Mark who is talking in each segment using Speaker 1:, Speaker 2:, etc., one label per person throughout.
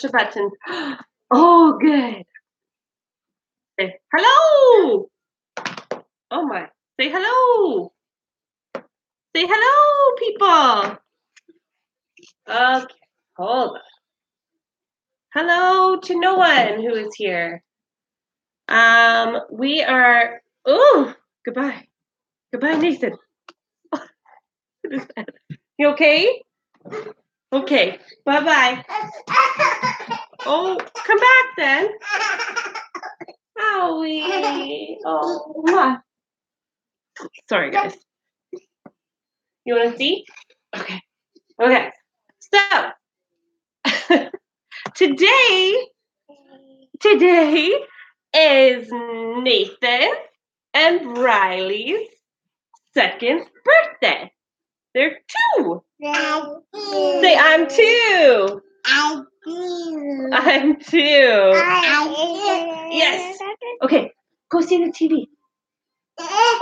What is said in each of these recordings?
Speaker 1: the button. Oh, good. Say hello. Oh my. Say hello. Say hello, people. Okay, hold on. Hello to no one who is here. We are. Oh, goodbye. Goodbye, Nathan. You okay? Okay. Bye-bye. Oh, come back then. Howie. Oh, mwah. Sorry, guys. You want to see? Okay. Okay. So, today is Nathan and Riley's second birthday. They're 2. Say, I'm 2. I'm 2. Yes. Okay, go see the TV.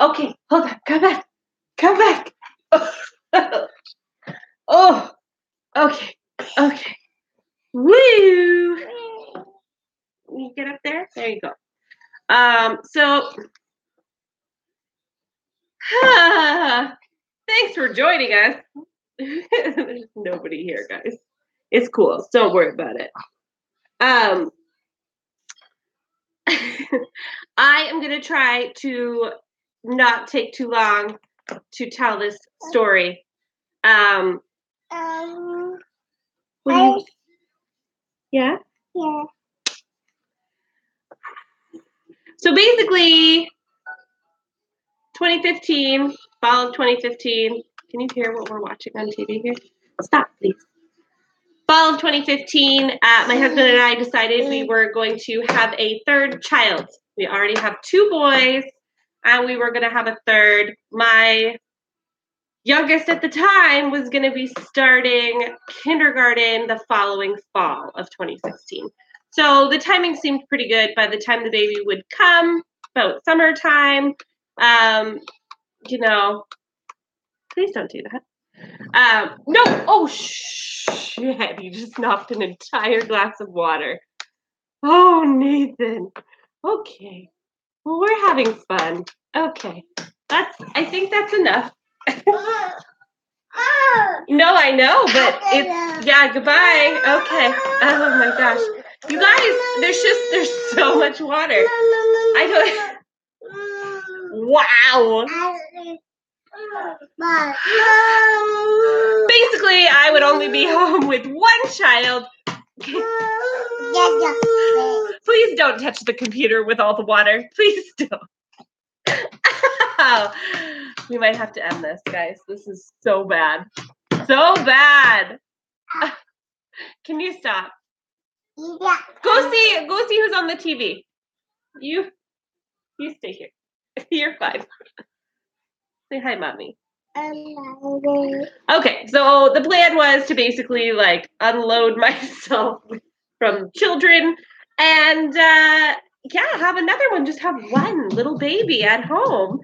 Speaker 1: Okay, hold on. Come back. Come back. Oh, okay. Okay. Woo. You get up there? There you go. So thanks for joining us. There's nobody here, guys. It's cool. Don't worry about it. I am gonna try to not take too long to tell this story. What do you, yeah?
Speaker 2: Yeah.
Speaker 1: So basically, 2015, fall of 2015. Can you hear what we're watching on TV here? Stop, please. Fall of 2015, my husband and I decided we were going to have a third child. We already have 2 boys, and we were going to have a third. My youngest at the time was going to be starting kindergarten the following fall of 2016. So the timing seemed pretty good. By the time the baby would come, about summertime, you know, please don't do that. No, oh shit, you just knocked an entire glass of water. Oh, Nathan. Okay. Well, we're having fun. Okay. I think that's enough. No, I know, but it's, yeah, goodbye. Okay. Oh my gosh. You guys, there's so much water. I don't, wow. Basically, I would only be home with 1 child. Please don't touch the computer with all the water. Please don't. We might have to end this, guys. This is so bad. So bad. Can you stop?
Speaker 2: Yeah.
Speaker 1: Go see who's on the TV. You stay here. You're fine. Say hi, Mommy. Okay, so the plan was to basically like unload myself from children and have another one, just have one little baby at home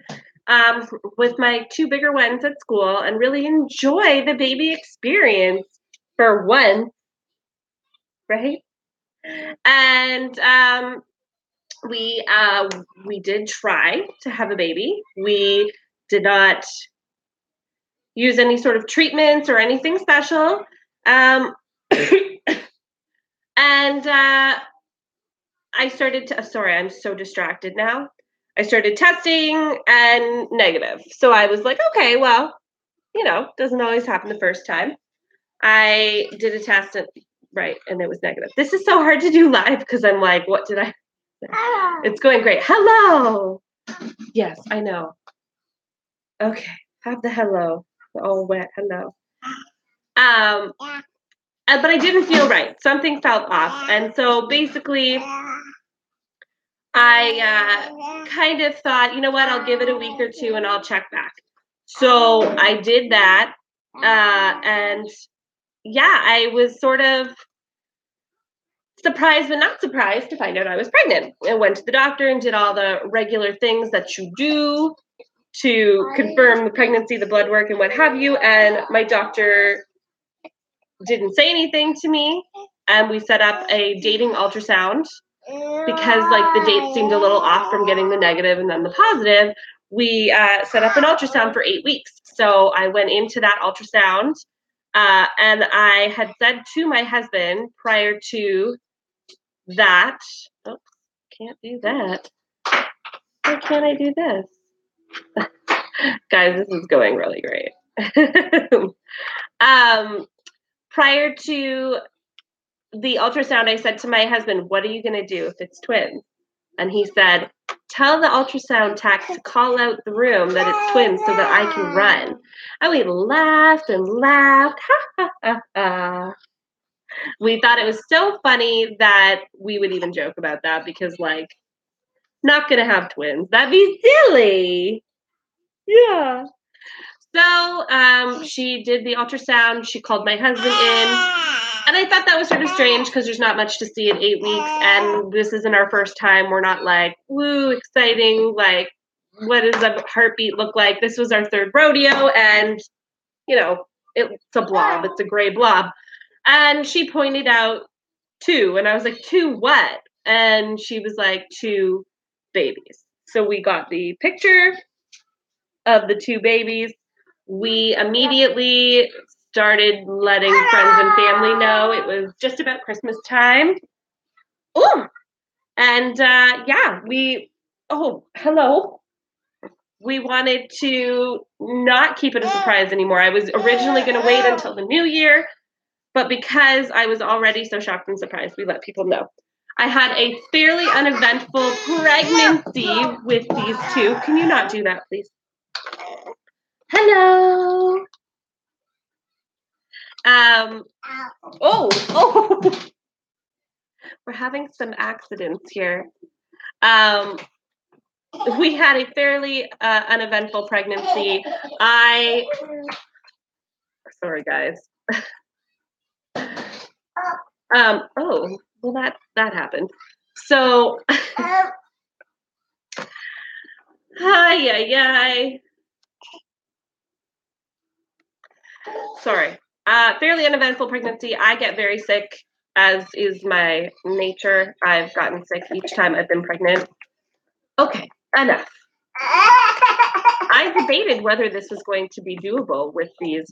Speaker 1: with my 2 bigger ones at school and really enjoy the baby experience for once, right? And we did try to have a baby. We did not use any sort of treatments or anything special. And I started to, sorry, I'm so distracted now. I started testing and negative. So I was like, okay, well, doesn't always happen the first time. I did a test and it was negative. This is so hard to do live because I'm like, what did I say? It's going great. Hello. Yes, I know. Okay, have the hello. All wet hello. But I didn't feel right. Something felt off. And so basically I kind of thought, you know what, I'll give it a week or 2 and I'll check back. So I did that. And yeah, I was sort of surprised, but not surprised to find out I was pregnant. I went to the doctor and did all the regular things that you do to confirm the pregnancy, the blood work and what have you. And my doctor didn't say anything to me. and we set up a dating ultrasound because like the date seemed a little off from getting the negative and then the positive. We set up an ultrasound for 8 weeks. So I went into that ultrasound, and I had said to my husband prior to that, oh, can't do that. Why can't I do this? Guys, this is going really great. Prior to the ultrasound, I said to my husband, what are you going to do if it's twins? And he said, tell the ultrasound tech to call out the room that it's twins so that I can run. And we laughed and laughed. We thought it was so funny that we would even joke about that because, like, not going to have twins. That'd be silly. Yeah. So she did the ultrasound. She called my husband in. And I thought that was sort of strange because there's not much to see in 8 weeks. And this isn't our first time. We're not like, woo, exciting. Like, what does a heartbeat look like? This was our third rodeo. And, you know, it's a blob. It's a gray blob. And she pointed out 2. And I was like, 2 what? And she was like, 2 babies. So we got the picture of the 2 babies. We immediately started letting friends and family know. It was just about Christmas time. Oh, and yeah, hello. We wanted to not keep it a surprise anymore. I was originally going to wait until the new year, but because I was already so shocked and surprised, we let people know. I had a fairly uneventful pregnancy with these 2. Can you not do that, please? Hello. Oh, we're having some accidents here. We had a fairly uneventful pregnancy. Sorry, guys. Oh, well, that happened. So, hi. Sorry. Fairly uneventful pregnancy. I get very sick, as is my nature. I've gotten sick each time I've been pregnant. Okay, enough. I debated whether this was going to be doable with these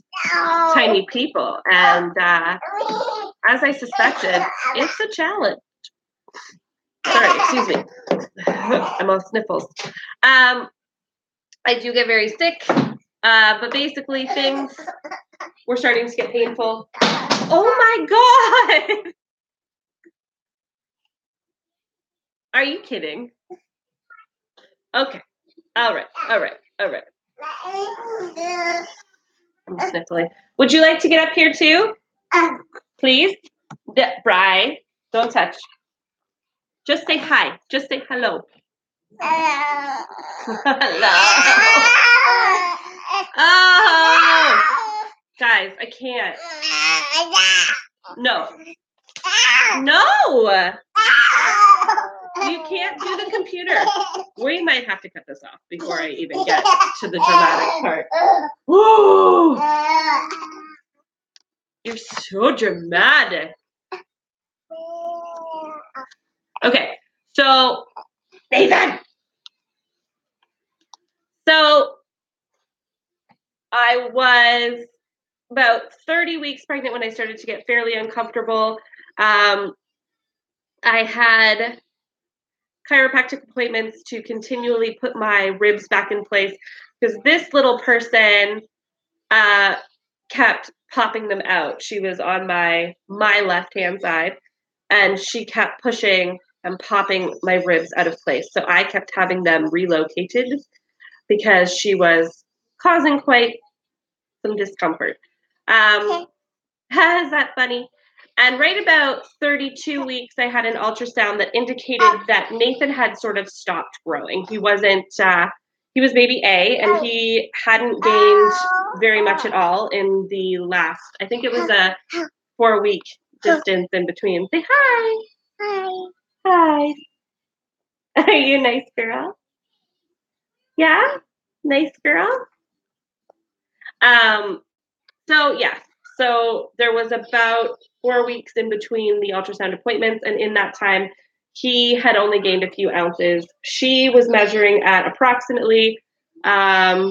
Speaker 1: tiny people, and as I suspected, it's a challenge. Sorry, excuse me. I'm all sniffles. I do get very sick, but basically things were starting to get painful. Oh my God! Are you kidding? Okay. All right. I'm sniffling. Would you like to get up here too? Please? Brian, don't touch. Just say hi. Just say hello. Hello. Oh! Guys, I can't. No. You can't do the computer. We might have to cut this off before I even get to the dramatic part. Woo! You're so dramatic. Okay, so Nathan. So I was about 30 weeks pregnant when I started to get fairly uncomfortable. I had chiropractic appointments to continually put my ribs back in place because this little person kept popping them out. She was on my left-hand side, and she kept pushing and popping my ribs out of place. So I kept having them relocated because she was causing quite some discomfort. Is that funny? And right about 32 weeks, I had an ultrasound that indicated that Nathan had sort of stopped growing. He wasn't, he was baby A, and he hadn't gained very much at all in the last, I think it was a 4-week distance in between. Say hi. Hi. Are you a nice girl? Yeah? Nice girl? So yeah. So there was about 4 weeks in between the ultrasound appointments, and in that time, he had only gained a few ounces. She was measuring at approximately, I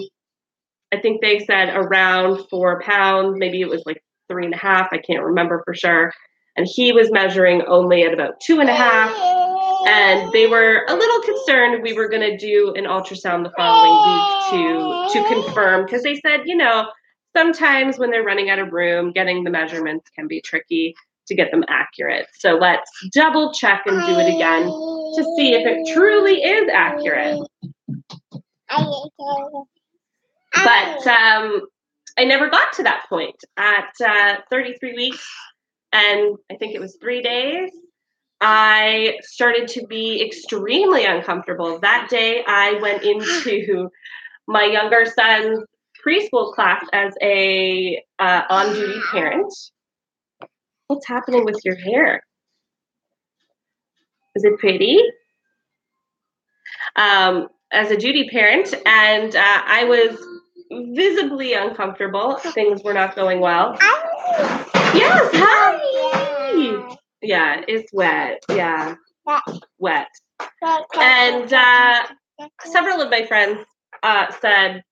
Speaker 1: think they said around 4 pounds. Maybe it was like 3.5. I can't remember for sure. And he was measuring only at about 2.5. And they were a little concerned we were going to do an ultrasound the following week to confirm, because they said, sometimes when they're running out of room, getting the measurements can be tricky to get them accurate. So let's double check and do it again to see if it truly is accurate. But I never got to that point. At 33 weeks, and I think it was 3 days, I started to be extremely uncomfortable. That day, I went into my younger son's preschool class as a on-duty parent. What's happening with your hair? Is it pretty? As a duty parent, and I was visibly uncomfortable. Things were not going well. Yes, hi. Yeah, it's wet. Yeah, wet. And several of my friends said,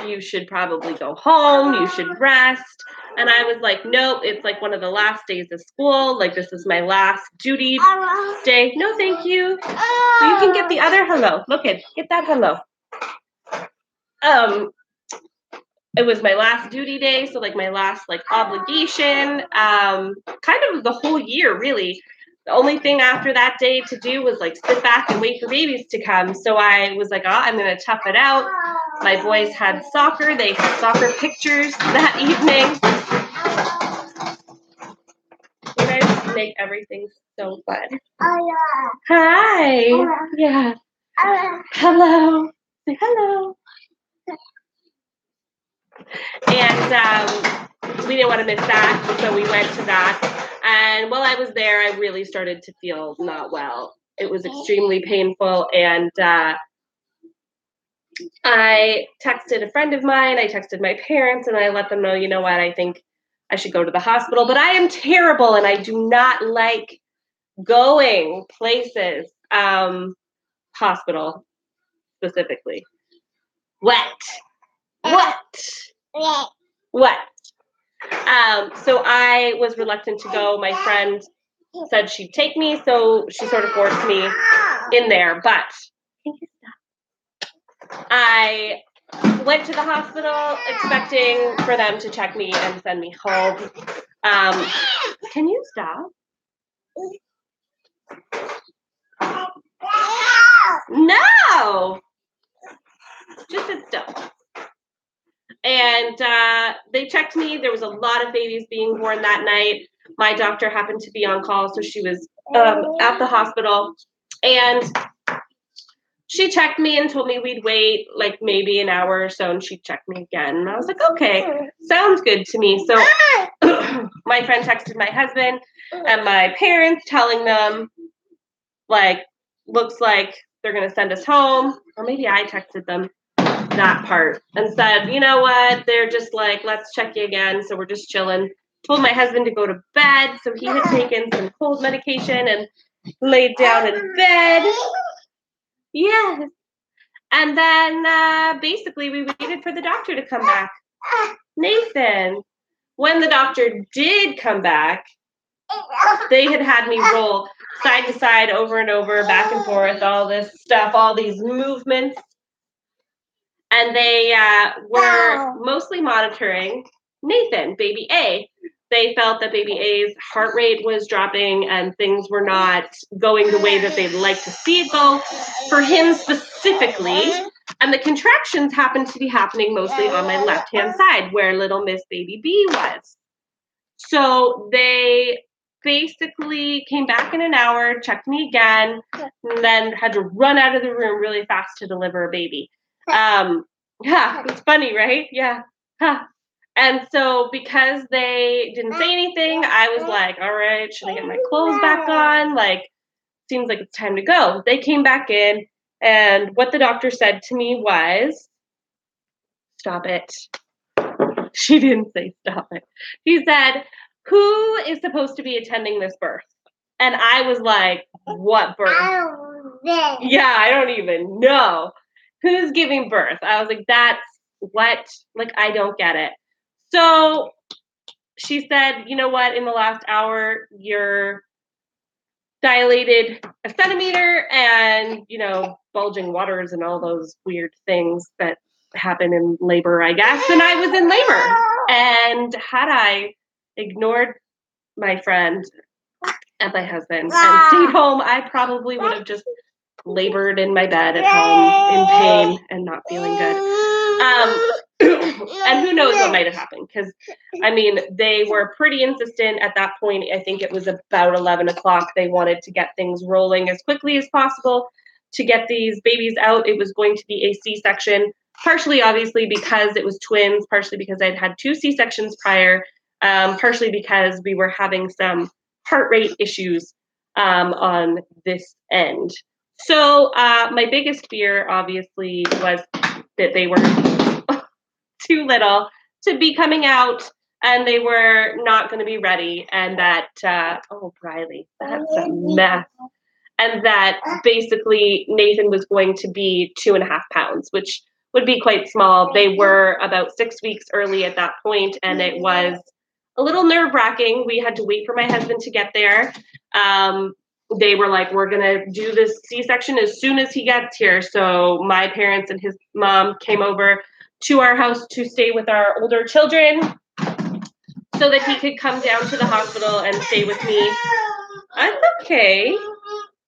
Speaker 1: you should probably go home, you should rest. And I was like, nope, it's like one of the last days of school. Like, this is my last duty day. No, thank you. You can get the other hello. Look it, get that hello. It was my last duty day, so like my last like obligation, kind of the whole year, really. The only thing after that day to do was like sit back and wait for babies to come. So I was like, I'm gonna tough it out. My boys had soccer. They had soccer pictures that evening. You guys make everything so fun. Hi. Yeah. Hello. Say hello. And we didn't want to miss that, so we went to that. And while I was there, I really started to feel not well. It was extremely painful, and I texted a friend of mine, I texted my parents, and I let them know, you know what, I think I should go to the hospital. But I am terrible, and I do not like going places, hospital specifically. Wet. So I was reluctant to go. My friend said she'd take me, so she sort of forced me in there. But I went to the hospital expecting for them to check me and send me home. Can you stop? No! Just sit still. And they checked me. There was a lot of babies being born that night. My doctor happened to be on call, so she was at the hospital. And she checked me and told me we'd wait like maybe an hour or so, and she'd check me again. And I was like, okay, sounds good to me. So my friend texted my husband and my parents telling them, like, looks like they're going to send us home. Or maybe I texted them that part and said, you know what, they're just like, let's check you again. So we're just chilling. Told my husband to go to bed. So he had taken some cold medication and laid down in bed. Yes. And then basically we waited for the doctor to come back. Nathan, when the doctor did come back, they had me roll side to side, over and over, back and forth, all this stuff, all these movements. And they were mostly monitoring Nathan, baby A. They felt that baby A's heart rate was dropping and things were not going the way that they'd like to see it go for him specifically. And the contractions happened to be happening mostly on my left-hand side where little Miss Baby B was. So they basically came back in an hour, checked me again, and then had to run out of the room really fast to deliver a baby. Yeah, it's funny, right? Yeah. Huh. And so because they didn't say anything, I was like, all right, should I get my clothes back on? Like, seems like it's time to go. They came back in, and what the doctor said to me was, stop it. she didn't say stop it. She said, who is supposed to be attending this birth? And I was like, what birth? Yeah, I don't even know. Who's giving birth? I was like, that's what? Like, I don't get it. So she said, you know what? In the last hour, you're dilated a centimeter and, bulging waters and all those weird things that happen in labor, I guess. And I was in labor. And had I ignored my friend and my husband and stayed home, I probably would have just labored in my bed at home in pain and not feeling good. And who knows what might have happened, because they were pretty insistent at that point. I think it was about 11 o'clock. They wanted to get things rolling as quickly as possible to get these babies out. It was going to be a C-section, partially obviously because it was twins, partially because I'd had 2 C-sections prior, partially because we were having some heart rate issues on this end. So my biggest fear, obviously, was that they were too little to be coming out and they were not going to be ready. And that, Briley, that's a mess. And that basically Nathan was going to be 2.5 pounds, which would be quite small. They were about 6 weeks early at that point, and it was a little nerve-wracking. We had to wait for my husband to get there. They were like, we're going to do this C-section as soon as he gets here. So my parents and his mom came over to our house to stay with our older children so that he could come down to the hospital and stay with me. That's okay.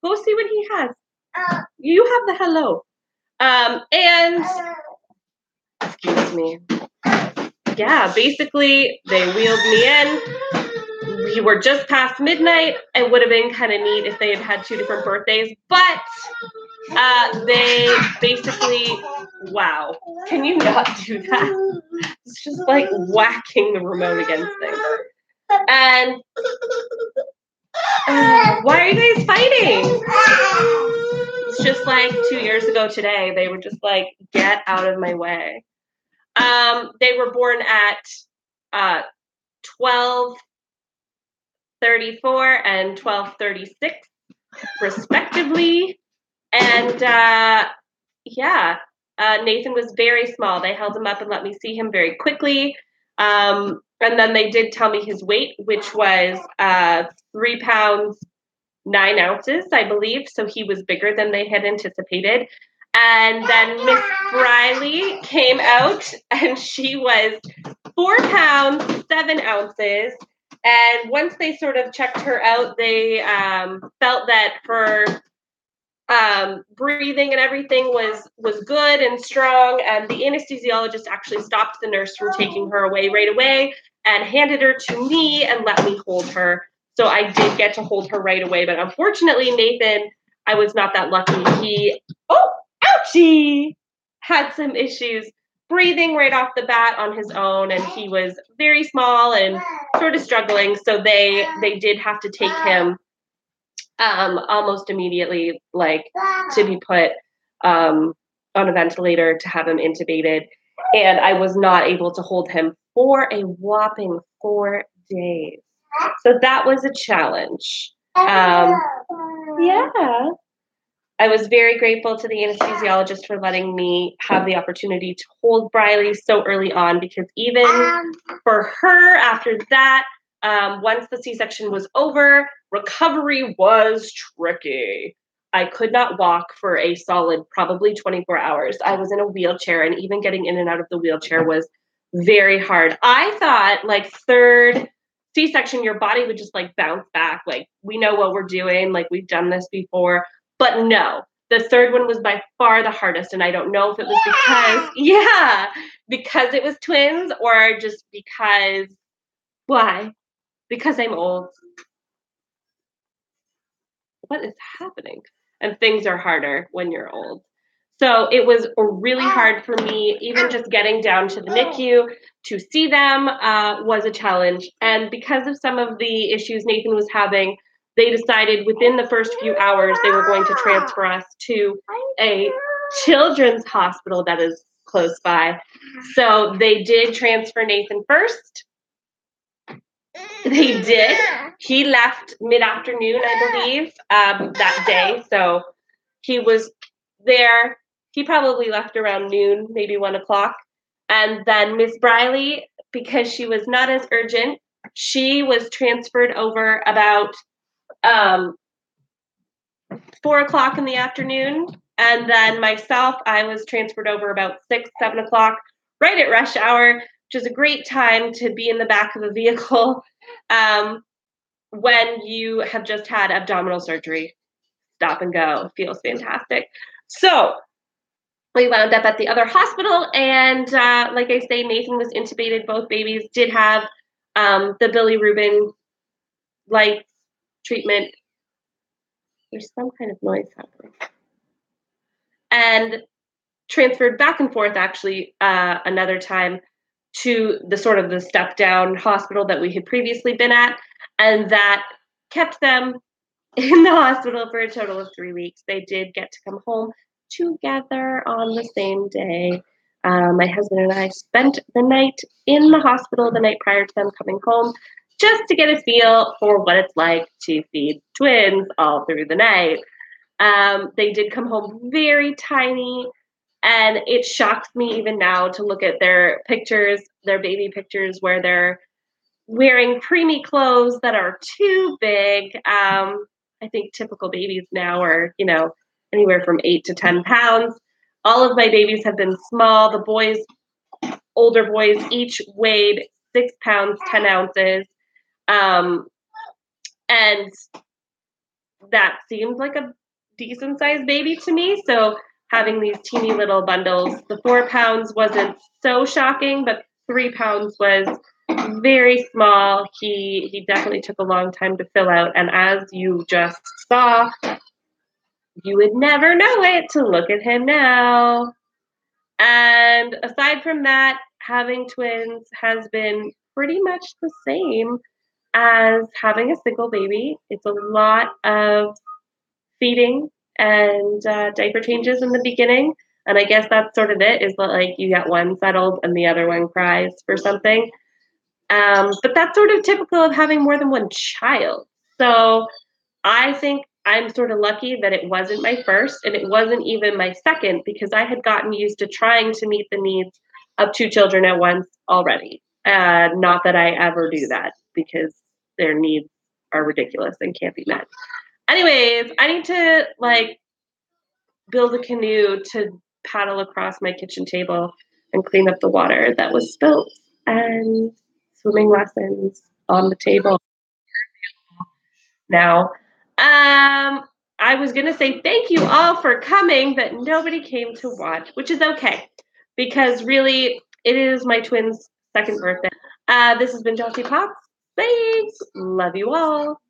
Speaker 1: Go see what he has. You have the hello. And excuse me. Yeah, basically they wheeled me in. We were just past midnight. It would have been kind of neat if they had 2 different birthdays, but they basically, wow, can you not do that? It's just like whacking the remote against things. And why are you guys fighting? It's just like 2 years ago today. They were just like, get out of my way. They were born at 12:34 and 12:36, respectively. And Nathan was very small. They held him up and let me see him very quickly. And then they did tell me his weight, which was 3 pounds, 9 ounces, I believe. So he was bigger than they had anticipated. And then Miss Briley came out and she was 4 pounds, 7 ounces. And once they sort of checked her out, they felt that her breathing and everything was good and strong. And the anesthesiologist actually stopped the nurse from taking her away right away and handed her to me and let me hold her. So I did get to hold her right away. But unfortunately, Nathan, I was not that lucky. He, ouchie, had some issues breathing right off the bat on his own. And he was very small and sort of struggling. So they did have to take him almost immediately, like, to be put on a ventilator to have him intubated. And I was not able to hold him for a whopping 4 days. So that was a challenge. Yeah. I was very grateful to the anesthesiologist for letting me have the opportunity to hold Briley so early on, because even for her after that, once the C-section was over, recovery was tricky. I could not walk for a solid probably 24 hours. I was in a wheelchair, and even getting in and out of the wheelchair was very hard. I thought, like, 3rd C-section, your body would just like bounce back. Like, we know what we're doing. Like, we've done this before. But no, the 3rd one was by far the hardest. And I don't know if it was because it was twins, or just because, why? Because I'm old. What is happening? And things are harder when you're old. So it was really hard for me. Even just getting down to the NICU to see them was a challenge. And because of some of the issues Nathan was having, they decided within the first few hours they were going to transfer us to a children's hospital that is close by. So they did transfer Nathan first. They did. He left mid-afternoon, I believe, that day. So he was there. He probably left around noon, maybe 1 o'clock. And then Miss Briley, because she was not as urgent, she was transferred over about 4 o'clock in the afternoon. And then myself, I was transferred over about 6, 7 o'clock, right at rush hour, which is a great time to be in the back of a vehicle when you have just had abdominal surgery. Stop and go. Feels fantastic. So we wound up at the other hospital, and like I say, Nathan was intubated. Both babies did have the bilirubin light treatment. There's some kind of noise happening. And transferred back and forth, actually, another time to the sort of the step down hospital that we had previously been at, and that kept them in the hospital for a total of 3 weeks. They did get to come home together on the same day. My husband and I spent the night in the hospital the night prior to them coming home, just to get a feel for what it's like to feed twins all through the night. They did come home very tiny, and it shocks me even now to look at their pictures, their baby pictures, where they're wearing preemie clothes that are too big. I think typical babies now are, anywhere from 8 to 10 pounds. All of my babies have been small. The boys, older boys, each weighed 6 pounds, 10 ounces. And that seemed like a decent sized baby to me. So having these teeny little bundles, the 4 pounds wasn't so shocking, but 3 pounds was very small. He definitely took a long time to fill out. And as you just saw, you would never know it to look at him now. And aside from that, having twins has been pretty much the same as having a single baby. It's a lot of feeding and diaper changes in the beginning. And I guess that's sort of it, is that like you get one settled and the other one cries for something. But that's sort of typical of having more than one child. So I think I'm sort of lucky that it wasn't my first and it wasn't even my second, because I had gotten used to trying to meet the needs of 2 children at once already. Not that I ever do that, because their needs are ridiculous and can't be met. Anyways, I need to build a canoe to paddle across my kitchen table and clean up the water that was spilt, and swimming lessons on the table now. I was going to say thank you all for coming, but nobody came to watch, which is okay, because really it is my twins' second birthday. This has been Jossie Potts. Thanks. Love you all.